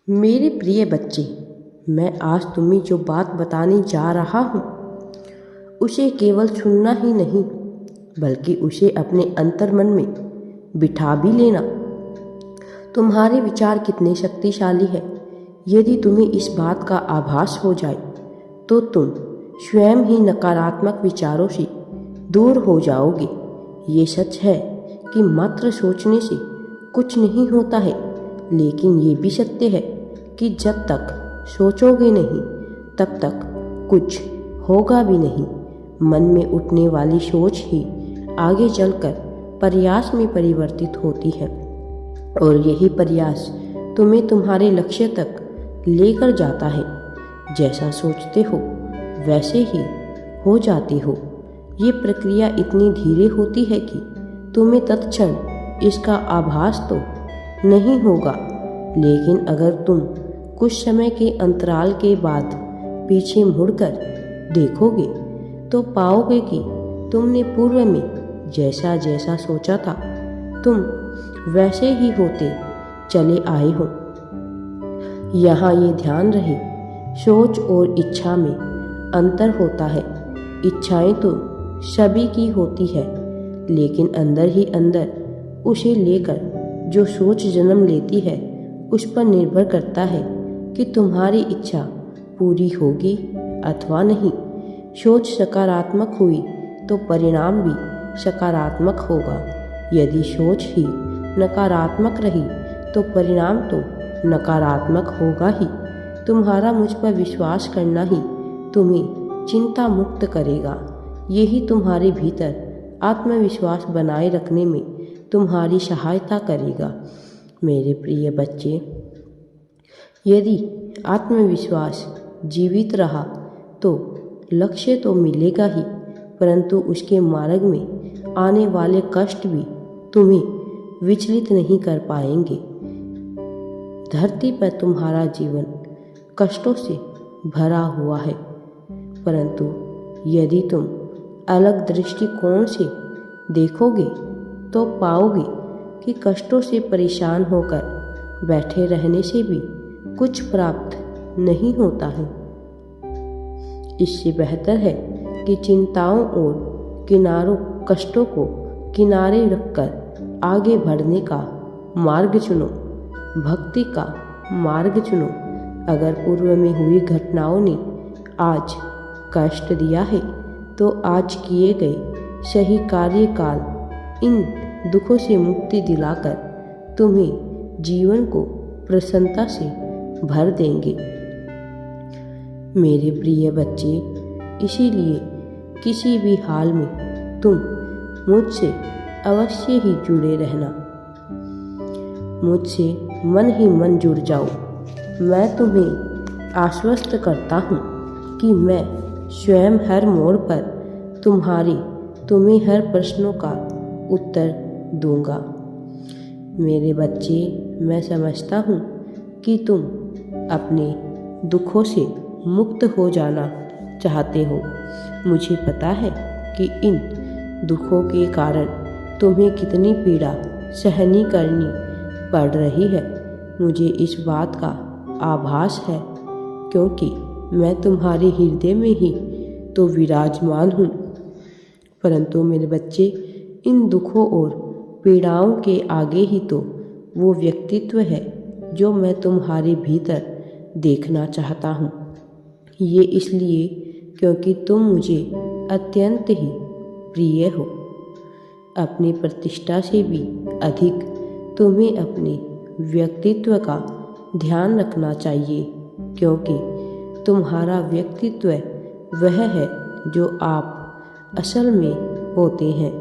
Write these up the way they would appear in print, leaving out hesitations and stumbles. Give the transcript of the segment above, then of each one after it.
मेरे प्रिय बच्चे, मैं आज तुम्हें जो बात बताने जा रहा हूँ उसे केवल सुनना ही नहीं बल्कि उसे अपने अंतर्मन में बिठा भी लेना। तुम्हारे विचार कितने शक्तिशाली हैं। यदि तुम्हें इस बात का आभास हो जाए तो तुम स्वयं ही नकारात्मक विचारों से दूर हो जाओगे। ये सच है कि मात्र सोचने से कुछ नहीं होता है, लेकिन ये भी सत्य है कि जब तक सोचोगे नहीं तब तक कुछ होगा भी नहीं। मन में उठने वाली सोच ही आगे चलकर प्रयास में परिवर्तित होती है और यही प्रयास तुम्हें तुम्हारे लक्ष्य तक लेकर जाता है। जैसा सोचते हो वैसे ही हो जाते हो। ये प्रक्रिया इतनी धीरे होती है कि तुम्हें तत्क्षण इसका आभास तो नहीं होगा, लेकिन अगर तुम कुछ समय के अंतराल के बाद पीछे मुड़कर देखोगे तो पाओगे कि तुमने पूर्व में जैसा जैसा सोचा था तुम वैसे ही होते चले आए हो। यहाँ ये ध्यान रहे, सोच और इच्छा में अंतर होता है। इच्छाएं तो सभी की होती है, लेकिन अंदर ही अंदर उसे लेकर जो सोच जन्म लेती है उस पर निर्भर करता है कि तुम्हारी इच्छा पूरी होगी अथवा नहीं। सोच सकारात्मक हुई तो परिणाम भी सकारात्मक होगा। यदि सोच ही नकारात्मक रही तो परिणाम तो नकारात्मक होगा ही। तुम्हारा मुझ पर विश्वास करना ही तुम्हें चिंता मुक्त करेगा। यही तुम्हारे भीतर आत्मविश्वास बनाए रखने में तुम्हारी सहायता करेगा। मेरे प्रिय बच्चे, यदि आत्मविश्वास जीवित रहा तो लक्ष्य तो मिलेगा ही, परंतु उसके मार्ग में आने वाले कष्ट भी तुम्हें विचलित नहीं कर पाएंगे। धरती पर तुम्हारा जीवन कष्टों से भरा हुआ है, परंतु यदि तुम अलग दृष्टिकोण से देखोगे तो पाओगे कि कष्टों से परेशान होकर बैठे रहने से भी कुछ प्राप्त नहीं होता है। इससे बेहतर है कि चिंताओं और कष्टों को किनारे रखकर आगे बढ़ने का मार्ग चुनो, भक्ति का मार्ग चुनो। अगर पूर्व में हुई घटनाओं ने आज कष्ट दिया है तो आज किए गए सही कार्यकाल इन दुखों से मुक्ति दिलाकर तुम्हें जीवन को प्रसन्नता से भर देंगे। मेरे प्रिय बच्चे, इसीलिए किसी भी हाल में तुम मुझसे अवश्य ही जुड़े रहना। मुझसे मन ही मन जुड़ जाओ। मैं तुम्हें आश्वस्त करता हूँ कि मैं स्वयं हर मोड़ पर तुम्हें हर प्रश्नों का उत्तर दूंगा। मेरे बच्चे, मैं समझता हूँ कि तुम अपने दुखों से मुक्त हो जाना चाहते हो। मुझे पता है कि इन दुखों के कारण तुम्हें कितनी पीड़ा सहनी करनी पड़ रही है। मुझे इस बात का आभास है, क्योंकि मैं तुम्हारे हृदय में ही तो विराजमान हूँ। परंतु मेरे बच्चे, इन दुखों और पीड़ाओं के आगे ही तो वो व्यक्तित्व है जो मैं तुम्हारे भीतर देखना चाहता हूँ। ये इसलिए क्योंकि तुम मुझे अत्यंत ही प्रिय हो। अपनी प्रतिष्ठा से भी अधिक तुम्हें अपने व्यक्तित्व का ध्यान रखना चाहिए, क्योंकि तुम्हारा व्यक्तित्व वह है जो आप असल में होते हैं,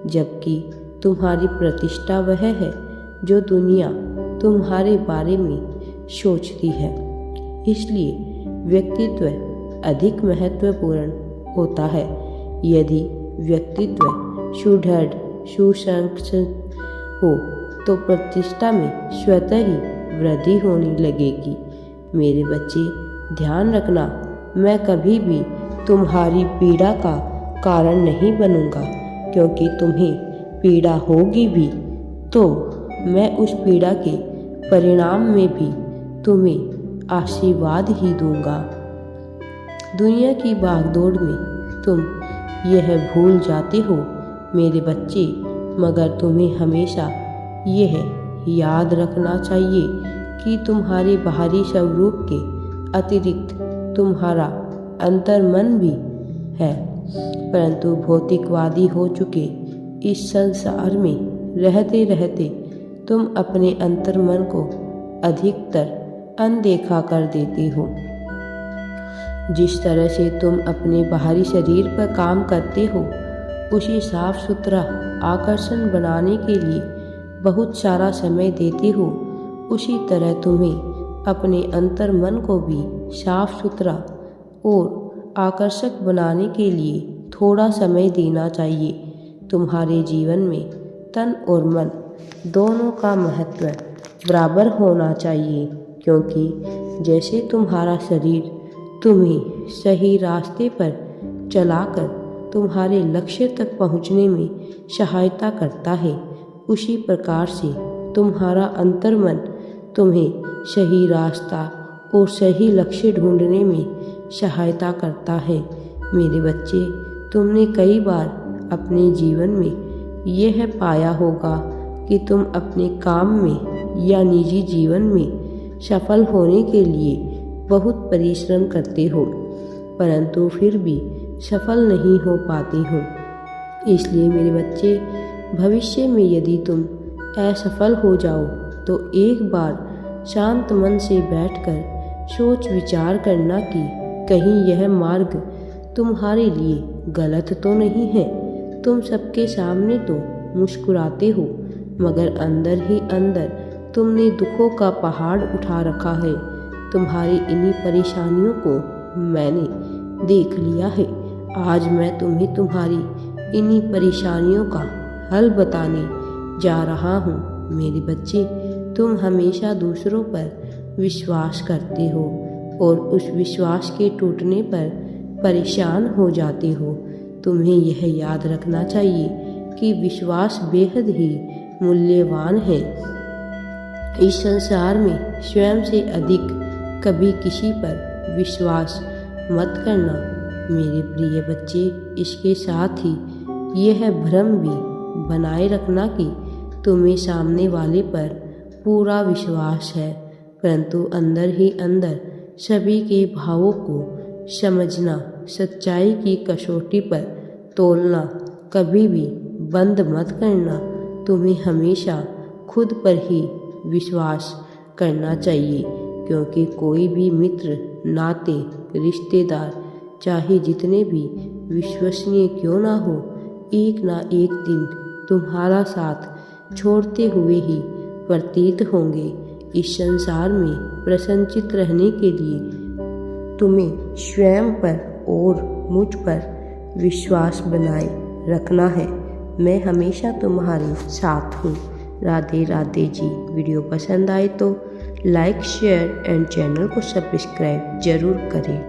जबकि तुम्हारी प्रतिष्ठा वह है जो दुनिया तुम्हारे बारे में सोचती है। इसलिए व्यक्तित्व अधिक महत्वपूर्ण होता है। यदि व्यक्तित्व सुदृढ़ सुसंगत हो तो प्रतिष्ठा में स्वतः ही वृद्धि होने लगेगी। मेरे बच्चे, ध्यान रखना, मैं कभी भी तुम्हारी पीड़ा का कारण नहीं बनूंगा, क्योंकि तुम्हें पीड़ा होगी भी तो मैं उस पीड़ा के परिणाम में भी तुम्हें आशीर्वाद ही दूंगा। दुनिया की भागदौड़ में तुम यह भूल जाते हो मेरे बच्चे, मगर तुम्हें हमेशा यह याद रखना चाहिए कि तुम्हारे बाहरी स्वरूप के अतिरिक्त तुम्हारा अंतर्मन भी है। परंतु भौतिकवादी हो चुके इस संसार में रहते रहते तुम अपने अंतर्मन को अधिकतर अनदेखा कर देते हो। जिस तरह से तुम अपने बाहरी शरीर पर काम करते हो, उसे साफ सुथरा आकर्षण बनाने के लिए बहुत सारा समय देते हो, उसी तरह तुम्हें अपने अंतर्मन को भी साफ सुथरा और आकर्षक बनाने के लिए थोड़ा समय देना चाहिए। तुम्हारे जीवन में तन और मन दोनों का महत्व बराबर होना चाहिए, क्योंकि जैसे तुम्हारा शरीर तुम्हें सही रास्ते पर चलाकर तुम्हारे लक्ष्य तक पहुंचने में सहायता करता है, उसी प्रकार से तुम्हारा अंतर्मन तुम्हें सही रास्ता और सही लक्ष्य ढूंढने में सहायता करता है। मेरे बच्चे, तुमने कई बार अपने जीवन में यह पाया होगा कि तुम अपने काम में या निजी जीवन में सफल होने के लिए बहुत परिश्रम करते हो, परंतु फिर भी सफल नहीं हो पाते हो। इसलिए मेरे बच्चे, भविष्य में यदि तुम असफल हो जाओ तो एक बार शांत मन से बैठकर सोच विचार करना कि कहीं यह मार्ग तुम्हारे लिए गलत तो नहीं है। तुम सबके सामने तो मुस्कुराते हो, मगर अंदर ही अंदर तुमने दुखों का पहाड़ उठा रखा है। तुम्हारी इन्हीं परेशानियों को मैंने देख लिया है। आज मैं तुम्हें तुम्हारी इन्हीं परेशानियों का हल बताने जा रहा हूँ। मेरे बच्चे, तुम हमेशा दूसरों पर विश्वास करते हो और उस विश्वास के टूटने पर परेशान हो जाते हो। तुम्हें यह याद रखना चाहिए कि विश्वास बेहद ही मूल्यवान है। इस संसार में स्वयं से अधिक कभी किसी पर विश्वास मत करना मेरे प्रिय बच्चे। इसके साथ ही यह भ्रम भी बनाए रखना कि तुम्हें सामने वाले पर पूरा विश्वास है, परंतु अंदर ही अंदर सभी के भावों को समझना, सच्चाई की कसौटी पर तोलना कभी भी बंद मत करना। तुम्हें हमेशा खुद पर ही विश्वास करना चाहिए, क्योंकि कोई भी मित्र, नाते, रिश्तेदार चाहे जितने भी विश्वसनीय क्यों ना हो, एक ना एक दिन तुम्हारा साथ छोड़ते हुए ही प्रतीत होंगे। इस संसार में प्रसन्नचित रहने के लिए तुम्हें स्वयं पर और मुझ पर विश्वास बनाए रखना है। मैं हमेशा तुम्हारे साथ हूँ। राधे राधे जी। वीडियो पसंद आए तो लाइक, शेयर एंड चैनल को सब्सक्राइब जरूर करें।